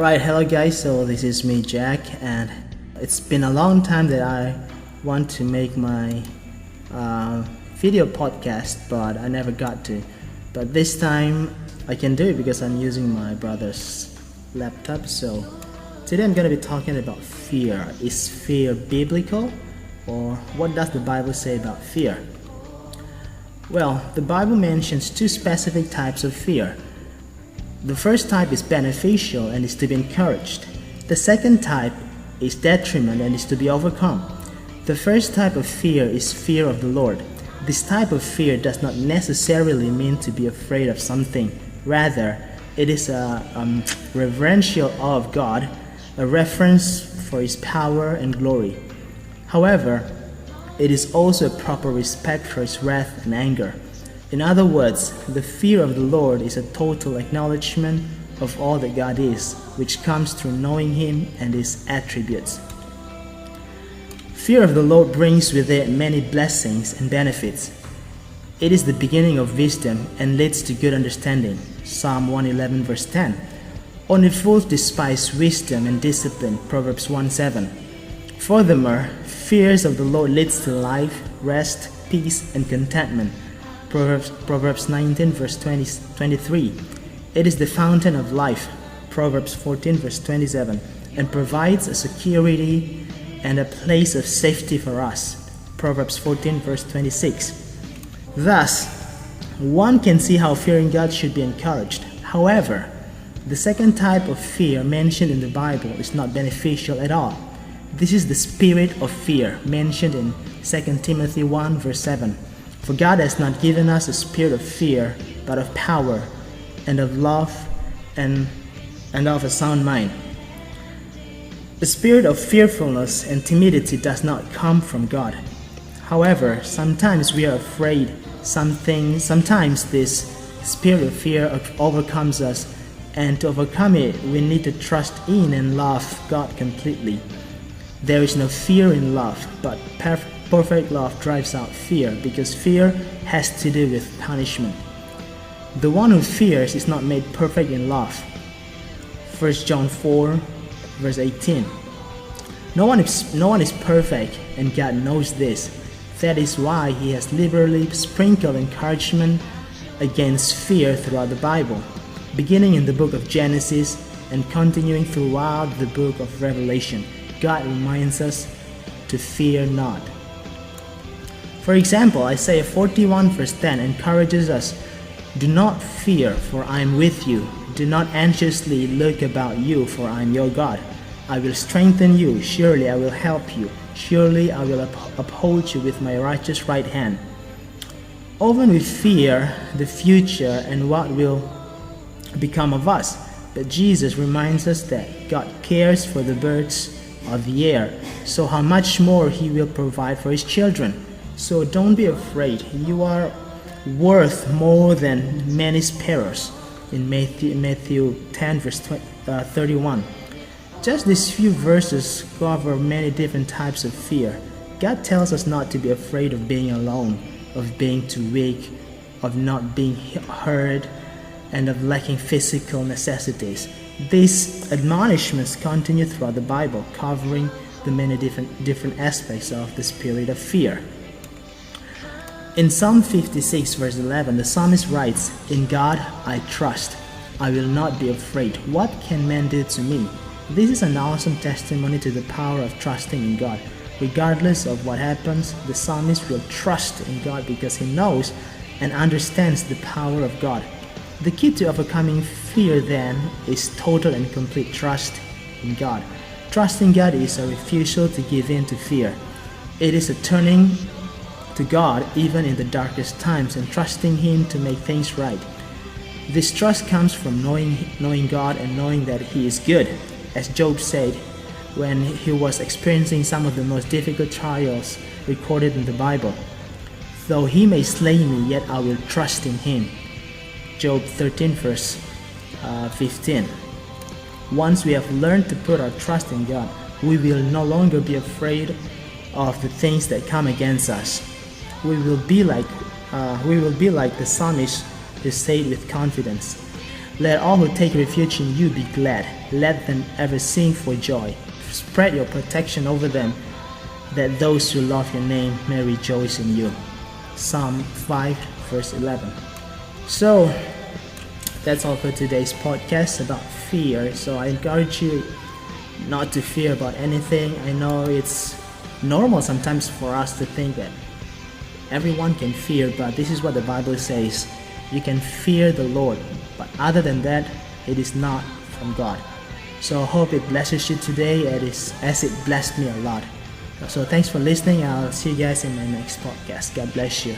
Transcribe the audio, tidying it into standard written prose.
Alright, hello guys, so this is me Jack, and it's been a long time that I want to make my video podcast, but I never got to. But this time I can do it because I'm using my brother's laptop. So today I'm going to be talking about fear. Is fear biblical, or what does the Bible say about fear? Well, the Bible mentions two specific types of fear. The first type is beneficial and is to be encouraged. The second type is detriment and is to be overcome. The first type of fear is fear of the Lord. This type of fear does not necessarily mean to be afraid of something. Rather, it is a reverential awe of God, a reverence for His power and glory. However, it is also a proper respect for His wrath and anger. In other words, the fear of the Lord is a total acknowledgement of all that God is, which comes through knowing Him and His attributes. Fear of the Lord brings with it many blessings and benefits. It is the beginning of wisdom and leads to good understanding. Psalm 111 verse 10. Only fools despise wisdom and discipline. Proverbs 1:7. Furthermore, fears of the Lord leads to life, rest, peace, and contentment. Proverbs 19 verse 23. It is the fountain of life. Proverbs 14 verse 27. And provides a security and a place of safety for us. Proverbs 14 verse 26. Thus, one can see how fearing God should be encouraged. However, the second type of fear mentioned in the Bible is not beneficial at all. This is the spirit of fear mentioned in 2 Timothy 1 verse 7. For God has not given us a spirit of fear, but of power, and of love, and of a sound mind. The spirit of fearfulness and timidity does not come from God. However, sometimes we are afraid. Sometimes this spirit of fear overcomes us, and to overcome it, we need to trust in and love God completely. There is no fear in love, but perfect love drives out fear, because fear has to do with punishment. The one who fears is not made perfect in love. 1 John 4 verse 18. No one is perfect, and God knows this. That is why He has liberally sprinkled encouragement against fear throughout the Bible, beginning in the book of Genesis and continuing throughout the book of Revelation. God reminds us to fear not. For example, Isaiah 41 verse 10 encourages us, "Do not fear, for I am with you. Do not anxiously look about you, for I am your God. I will strengthen you. Surely I will help you. Surely I will uphold you with my righteous right hand." Often we fear the future and what will become of us, but Jesus reminds us that God cares for the birds of the air, so how much more He will provide for His children. So don't be afraid. You are worth more than many sparrows, in Matthew 10 verse 31. Just these few verses cover many different types of fear. God tells us not to be afraid of being alone, of being too weak, of not being heard, and of lacking physical necessities. These admonishments continue throughout the Bible, covering the many different aspects of the spirit of fear. In Psalm 56 verse 11, the psalmist writes, "In God I trust. I will not be afraid. What can man do to me?" This is an awesome testimony to the power of trusting in God. Regardless of what happens, the psalmist will trust in God because he knows and understands the power of God. The key to overcoming fear then is total and complete trust in God. Trusting God is a refusal to give in to fear. It is a turning to God even in the darkest times and trusting Him to make things right. This trust comes from knowing God and knowing that He is good. As Job said when he was experiencing some of the most difficult trials recorded in the Bible, "Though He may slay me, yet I will trust in Him." Job 13 verse 15. Once we have learned to put our trust in God, we will no longer be afraid of the things that come against us. We will be like the psalmist who said with confidence, Let all who take refuge in you be glad. Let them ever sing for joy. Spread your protection over them, that those who love your name may rejoice in you. Psalm 5 verse 11. So that's all for today's podcast about fear. So I encourage you not to fear about anything. I know it's normal sometimes for us to think that everyone can fear, but this is what the Bible says. You can fear the Lord, but other than that, it is not from God. So I hope it blesses you today as it blessed me a lot. So thanks for listening. I'll see you guys in my next podcast. God bless you.